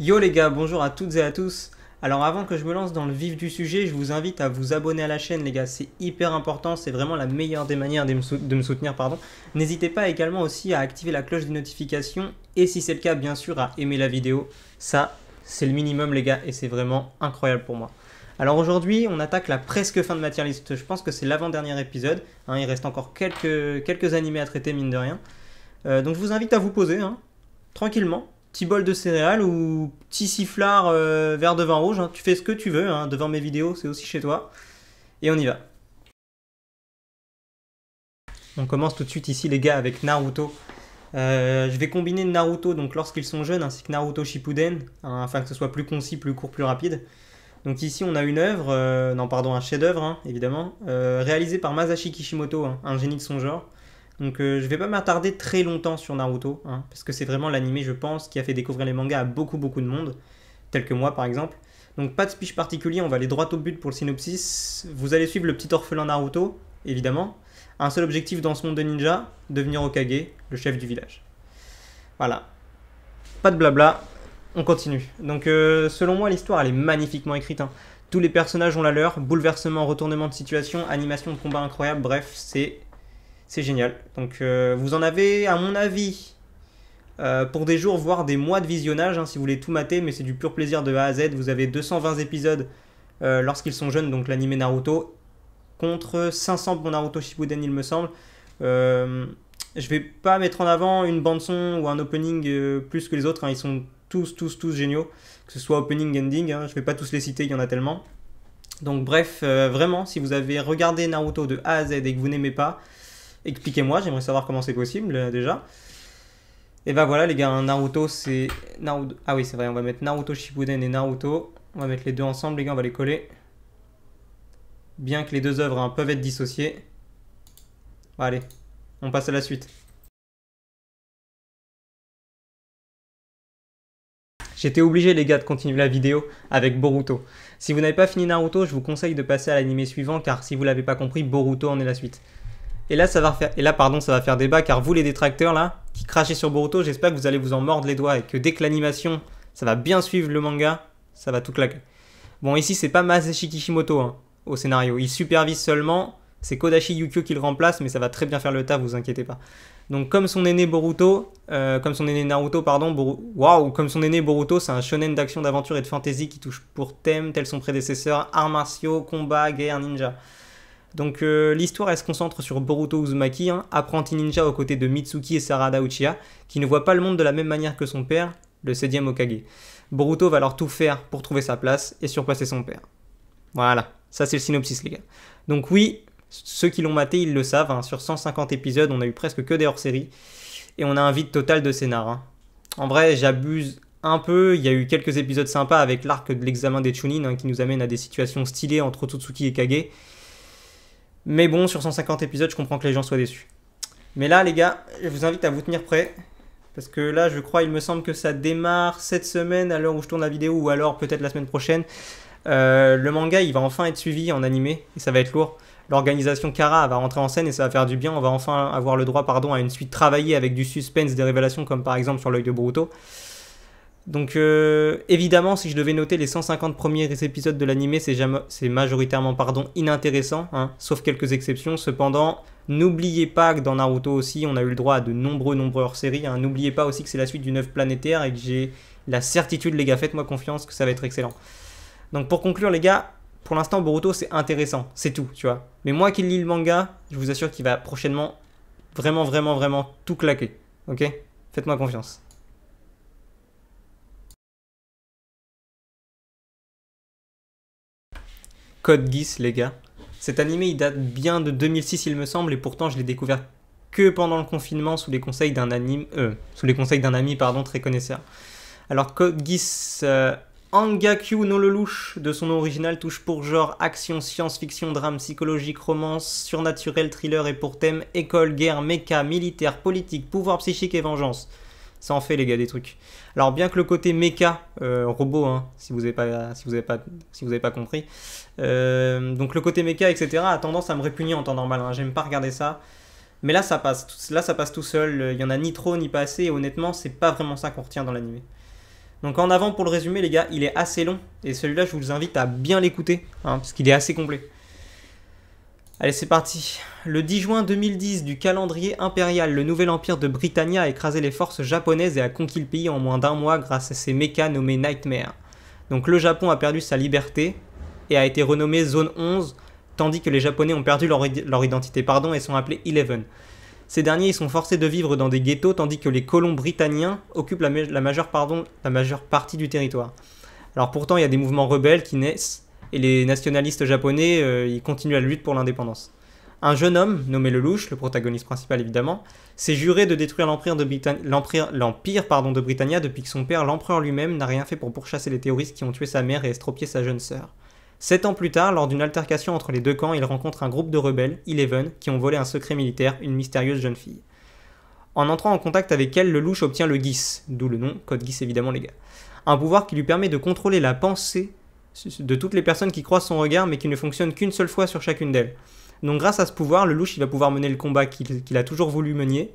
Yo les gars, bonjour à toutes et à tous. Alors avant que je me lance dans le vif du sujet, je vous invite à vous abonner à la chaîne les gars, c'est hyper important, c'est vraiment la meilleure des manières de me soutenir, pardon. N'hésitez pas également aussi à activer la cloche des notifications et si c'est le cas bien sûr à aimer la vidéo. Ça c'est le minimum les gars et c'est vraiment incroyable pour moi. Alors aujourd'hui on attaque la presque fin de ma tier list, je pense que c'est l'avant-dernier épisode, hein, il reste encore quelques animés à traiter mine de rien. Donc je vous invite à vous poser, hein, tranquillement. Petit bol de céréales ou petit sifflard verre de vin rouge, hein. Tu fais ce que tu veux, hein, devant mes vidéos, c'est aussi chez toi. Et on y va. On commence tout de suite ici les gars avec Naruto. Je vais combiner Naruto donc lorsqu'ils sont jeunes ainsi que Naruto Shippuden, hein, afin que ce soit plus concis, plus court, plus rapide. Donc ici on a une œuvre, non pardon un chef-d'œuvre hein, évidemment, réalisé par Masashi Kishimoto, hein, un génie de son genre. Donc je vais pas m'attarder très longtemps sur Naruto, hein, parce que c'est vraiment l'animé je pense qui a fait découvrir les mangas à beaucoup de monde, tel que moi par exemple. Donc pas de speech particulier, on va aller droit au but pour le synopsis. Vous allez suivre le petit orphelin Naruto, évidemment. Un seul objectif dans ce monde de ninja, devenir Hokage, le chef du village. Voilà. Pas de blabla, on continue. Donc selon moi l'histoire elle est magnifiquement écrite, hein. Tous les personnages ont la leur, bouleversement, retournement de situation, animation de combat incroyable, bref c'est génial. Donc vous en avez, à mon avis, pour des jours, voire des mois de visionnage, hein, si vous voulez tout mater, mais c'est du pur plaisir de A à Z. Vous avez 220 épisodes lorsqu'ils sont jeunes, donc l'anime Naruto, contre 500 pour Naruto Shippuden, il me semble. Je vais pas mettre en avant une bande-son ou un opening plus que les autres, hein, ils sont tous géniaux, que ce soit opening, ending, hein, je vais pas tous les citer, il y en a tellement. Donc bref, vraiment, si vous avez regardé Naruto de A à Z et que vous n'aimez pas, expliquez-moi, j'aimerais savoir comment c'est possible déjà. Et bah voilà les gars, Naruto c'est... Naruto... Ah oui c'est vrai, on va mettre Naruto Shippuden et Naruto. On va mettre les deux ensemble les gars, on va les coller. Bien que les deux œuvres hein, peuvent être dissociées. Bon, allez, on passe à la suite. J'étais obligé les gars de continuer la vidéo avec Boruto. Si vous n'avez pas fini Naruto, je vous conseille de passer à l'anime suivant car si vous l'avez pas compris, Boruto en est la suite. Et là, ça va faire débat car vous les détracteurs là, qui crachez sur Boruto, j'espère que vous allez vous en mordre les doigts et que dès que l'animation, ça va bien suivre le manga, ça va tout claquer. Bon, ici, c'est pas Masashi Kishimoto hein, au scénario, il supervise seulement, c'est Kodashi Yukio qui le remplace, mais ça va très bien faire le taf, vous inquiétez pas. Donc comme son aîné Naruto, pardon, waouh, comme son aîné Boruto, c'est un shonen d'action, d'aventure et de fantasy qui touche pour thème, tel son prédécesseur, arts martiaux, combat, guerre, ninja. Donc l'histoire elle se concentre sur Boruto Uzumaki, hein, apprenti ninja aux côtés de Mitsuki et Sarada Uchiha, qui ne voit pas le monde de la même manière que son père, le 7ème Hokage. Boruto va alors tout faire pour trouver sa place et surpasser son père. Voilà, ça c'est le synopsis les gars. Donc oui, ceux qui l'ont maté ils le savent, hein, sur 150 épisodes on a eu presque que des hors-séries, et on a un vide total de scénar. Hein. En vrai j'abuse un peu, il y a eu quelques épisodes sympas avec l'arc de l'examen des Chunin, hein, qui nous amène à des situations stylées entre Otsutsuki et Kage. Mais bon, sur 150 épisodes, je comprends que les gens soient déçus. Mais là, les gars, je vous invite à vous tenir prêts. Parce que là, je crois, il me semble que ça démarre cette semaine à l'heure où je tourne la vidéo, ou alors peut-être la semaine prochaine. Le manga, il va enfin être suivi en animé, et ça va être lourd. L'organisation Kara va rentrer en scène et ça va faire du bien. On va enfin avoir le droit à une suite travaillée avec du suspense, des révélations, comme par exemple sur l'œil de Boruto. Donc évidemment, si je devais noter les 150 premiers épisodes de l'anime, c'est majoritairement inintéressant, hein, sauf quelques exceptions. Cependant, n'oubliez pas que dans Naruto aussi, on a eu le droit à de nombreux hors-séries. Hein. N'oubliez pas aussi que c'est la suite d'une œuvre planétaire et que j'ai la certitude, les gars, faites-moi confiance que ça va être excellent. Donc pour conclure, les gars, pour l'instant, Boruto, c'est intéressant, c'est tout, tu vois. Mais moi qui lis le manga, je vous assure qu'il va prochainement vraiment tout claquer, ok? Faites-moi confiance. Code Geass, les gars. Cet animé, il date bien de 2006, il me semble, et pourtant, je l'ai découvert que pendant le confinement sous les conseils d'un ami, très connaisseur. Alors, Code Geass, Angakyu no Lelouch, de son nom original, touche pour genre action, science-fiction, drame psychologique, romance, surnaturel, thriller et pour thème école, guerre, méca, militaire, politique, pouvoir psychique et vengeance. Ça en fait les gars des trucs. Alors bien que le côté méca, robot, hein, si vous avez pas compris, donc le côté méca, etc. a tendance à me répugner en temps normal. Hein, j'aime pas regarder ça. Mais là ça passe tout seul. Il y en a ni trop ni pas assez. Et honnêtement, c'est pas vraiment ça qu'on retient dans l'anime. Donc en avant pour le résumé les gars, il est assez long et celui-là je vous invite à bien l'écouter hein, parce qu'il est assez complet. Allez c'est parti. Le 10 juin 2010 du calendrier impérial, le nouvel empire de Britannia a écrasé les forces japonaises et a conquis le pays en moins d'1 mois grâce à ses mechas nommés Nightmare. Donc le Japon a perdu sa liberté et a été renommé Zone 11, tandis que les Japonais ont perdu leur identité et sont appelés Eleven. Ces derniers ils sont forcés de vivre dans des ghettos tandis que les colons britanniens occupent la majeure partie du territoire. Alors pourtant il y a des mouvements rebelles qui naissent et les nationalistes japonais ils continuent la lutte pour l'indépendance. Un jeune homme, nommé Lelouch, le protagoniste principal évidemment, s'est juré de détruire l'empire de Britannia depuis que son père, l'empereur lui-même, n'a rien fait pour pourchasser les terroristes qui ont tué sa mère et estropié sa jeune sœur. 7 ans plus tard, lors d'une altercation entre les deux camps, il rencontre un groupe de rebelles, Eleven, qui ont volé un secret militaire, une mystérieuse jeune fille. En entrant en contact avec elle, Lelouch obtient le GIS, d'où le nom, code GIS évidemment les gars. Un pouvoir qui lui permet de contrôler la pensée de toutes les personnes qui croisent son regard mais qui ne fonctionne qu'une seule fois sur chacune d'elles. Donc grâce à ce pouvoir, Lelouch il va pouvoir mener le combat qu'il a toujours voulu mener,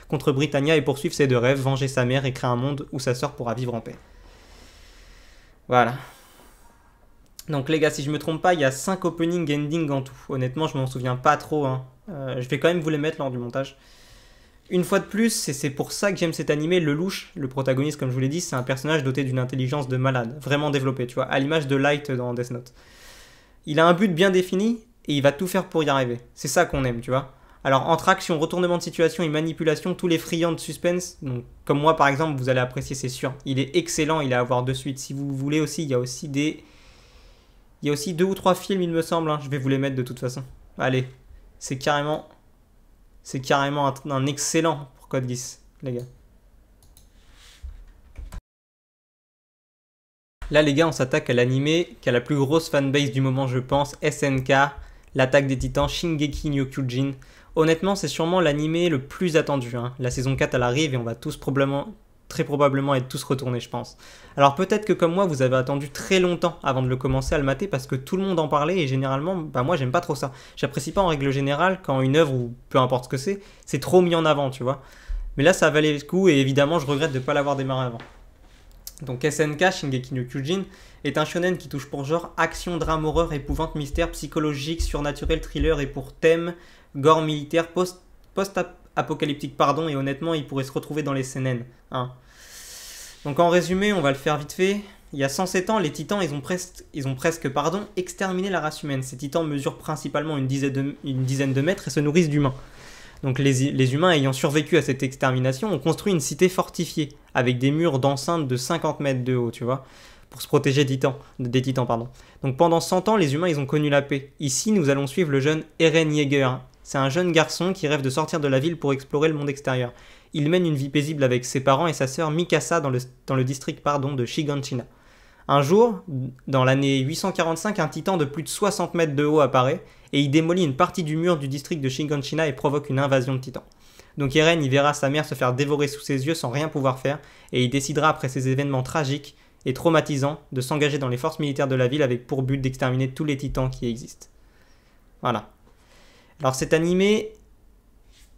contre Britannia et poursuivre ses deux rêves, venger sa mère et créer un monde où sa sœur pourra vivre en paix. Voilà. Donc les gars, si je me trompe pas, il y a 5 opening ending en tout. Honnêtement, je m'en souviens pas trop. Hein. Je vais quand même vous les mettre lors du montage. Une fois de plus, et c'est pour ça que j'aime cet animé, Lelouch, le protagoniste comme je vous l'ai dit, c'est un personnage doté d'une intelligence de malade, vraiment développé, tu vois, à l'image de Light dans Death Note. Il a un but bien défini et il va tout faire pour y arriver. C'est ça qu'on aime, tu vois. Alors entre action, retournement de situation et manipulation, tous les friands de suspense, donc, comme moi par exemple, vous allez apprécier, c'est sûr. Il est excellent, il est à voir de suite. Si vous voulez aussi, il y a aussi 2 ou 3 films, il me semble. Hein. Je vais vous les mettre de toute façon. Allez, c'est carrément un excellent pour Code Geass, les gars. Là, les gars, on s'attaque à l'animé qui a la plus grosse fanbase du moment, je pense, SNK, l'attaque des titans, Shingeki no Kyojin. Honnêtement, c'est sûrement l'animé le plus attendu. Hein. La saison 4, elle arrive et on va très probablement être tous retournés, je pense. Alors peut-être que comme moi, vous avez attendu très longtemps avant de le commencer à le mater parce que tout le monde en parlait et généralement, moi j'aime pas trop ça. J'apprécie pas en règle générale quand une œuvre ou peu importe ce que c'est trop mis en avant, tu vois. Mais là, ça valait le coup et évidemment, je regrette de ne pas l'avoir démarré avant. Donc SNK, Shingeki no Kyojin, est un shonen qui touche pour genre action, drame, horreur, épouvante, mystère, psychologique, surnaturel, thriller et pour thème, gore militaire, post-apocalyptique, et honnêtement, il pourrait se retrouver dans les seinen. Hein. Donc en résumé, on va le faire vite fait. Il y a 107 ans, les titans, ils ont presque exterminé la race humaine. Ces titans mesurent principalement une dizaine de mètres et se nourrissent d'humains. Donc les humains ayant survécu à cette extermination ont construit une cité fortifiée avec des murs d'enceinte de 50 mètres de haut, tu vois, pour se protéger des titans. Donc pendant 100 ans, les humains ils ont connu la paix. Ici, nous allons suivre le jeune Eren Yeager. C'est un jeune garçon qui rêve de sortir de la ville pour explorer le monde extérieur. Il mène une vie paisible avec ses parents et sa sœur Mikasa dans le district de Shiganshina. Un jour, dans l'année 845, un titan de plus de 60 mètres de haut apparaît et il démolit une partie du mur du district de Shiganshina et provoque une invasion de titans. Donc Eren y verra sa mère se faire dévorer sous ses yeux sans rien pouvoir faire et il décidera après ces événements tragiques et traumatisants de s'engager dans les forces militaires de la ville avec pour but d'exterminer tous les titans qui existent. Voilà. Alors cet animé,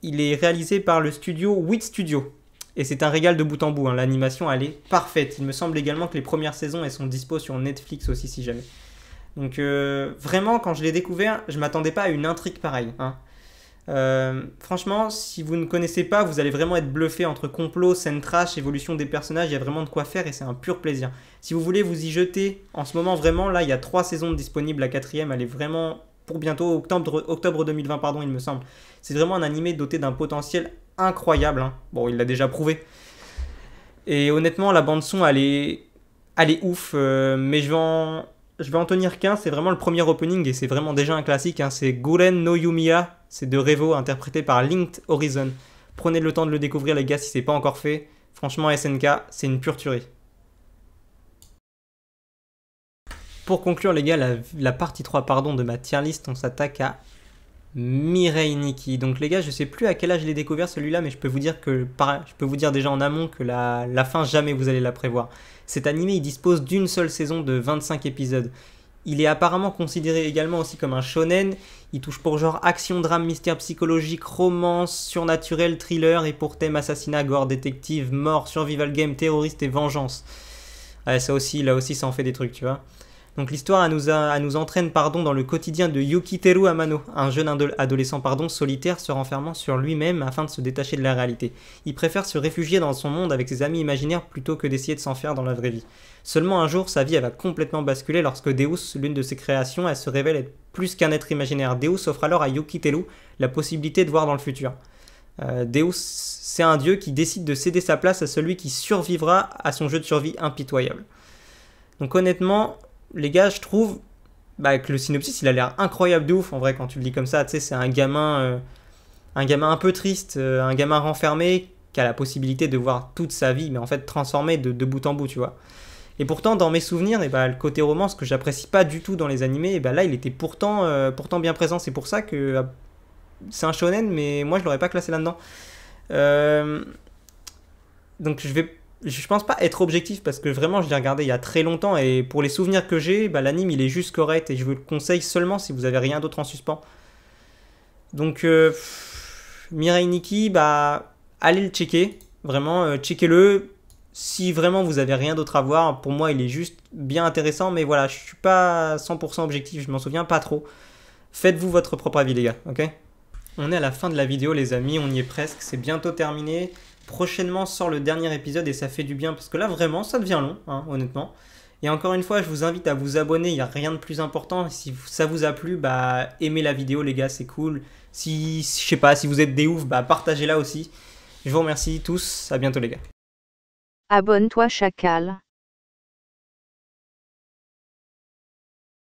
il est réalisé par le studio Wit Studio. Et c'est un régal de bout en bout, hein. L'animation elle est parfaite. Il me semble également que les premières saisons elles sont dispo sur Netflix aussi si jamais. Donc vraiment quand je l'ai découvert, je m'attendais pas à une intrigue pareille. Hein. Franchement, si vous ne connaissez pas, vous allez vraiment être bluffé entre complot, scène trash, évolution des personnages, il y a vraiment de quoi faire et c'est un pur plaisir. Si vous voulez vous y jeter, en ce moment vraiment, là il y a 3 saisons disponibles, la 4e elle est vraiment pour bientôt, octobre 2020 il me semble. C'est vraiment un animé doté d'un potentiel incroyable, hein. Bon il l'a déjà prouvé. Et honnêtement la bande son elle est ouf, mais je vais en tenir qu'un, c'est vraiment le premier opening et c'est vraiment déjà un classique, hein. C'est Guren no Yumiya, c'est de Revo interprété par Linked Horizon. Prenez le temps de le découvrir les gars si c'est pas encore fait. Franchement SNK, c'est une pure tuerie. Pour conclure les gars, la partie 3 de ma tier list, on s'attaque à Mirai Nikki. Donc les gars, je sais plus à quel âge je l'ai découvert celui-là, mais je peux vous dire déjà en amont que la fin, jamais vous allez la prévoir. Cet animé, il dispose d'une seule saison de 25 épisodes. Il est apparemment considéré également aussi comme un shonen. Il touche pour genre action, drame, mystère psychologique, romance, surnaturel, thriller et pour thème assassinat, gore, détective, mort, survival game, terroriste et vengeance. Ouais, ça aussi, là aussi, ça en fait des trucs, tu vois. Donc l'histoire elle nous entraîne dans le quotidien de Yukiteru Amano, un jeune adolescent solitaire se renfermant sur lui-même afin de se détacher de la réalité. Il préfère se réfugier dans son monde avec ses amis imaginaires plutôt que d'essayer de s'en faire dans la vraie vie. Seulement un jour, sa vie elle va complètement basculer lorsque Deus, l'une de ses créations, elle se révèle être plus qu'un être imaginaire. Deus offre alors à Yukiteru la possibilité de voir dans le futur. Deus, c'est un dieu qui décide de céder sa place à celui qui survivra à son jeu de survie impitoyable. Donc honnêtement, les gars, je trouve que le synopsis, il a l'air incroyable de ouf. En vrai, quand tu le lis comme ça, tu sais, c'est un gamin un peu triste, un gamin renfermé qui a la possibilité de voir toute sa vie, mais en fait transformée de bout en bout, tu vois. Et pourtant, dans mes souvenirs, le côté romance que j'apprécie pas du tout dans les animés, là, il était pourtant bien présent. C'est pour ça que c'est un shonen, mais moi, je l'aurais pas classé là-dedans. Euh, donc je pense pas être objectif parce que vraiment je l'ai regardé il y a très longtemps et pour les souvenirs que j'ai, l'anime il est juste correct et je vous le conseille seulement si vous avez rien d'autre en suspens. Donc Mirai Nikki, allez le checker, vraiment checkez-le. Si vraiment vous avez rien d'autre à voir, pour moi il est juste bien intéressant, mais voilà, je suis pas 100% objectif, je m'en souviens pas trop. Faites-vous votre propre avis les gars, ok? On est à la fin de la vidéo les amis, on y est presque, c'est bientôt terminé. Prochainement sort le dernier épisode et ça fait du bien parce que là vraiment ça devient long, hein, honnêtement. Et encore une fois, je vous invite à vous abonner, il n'y a rien de plus important. Si ça vous a plu, aimez la vidéo les gars, c'est cool. Si, je sais pas, si vous êtes des oufs, partagez-la aussi. Je vous remercie tous, à bientôt les gars. Abonne-toi chacal.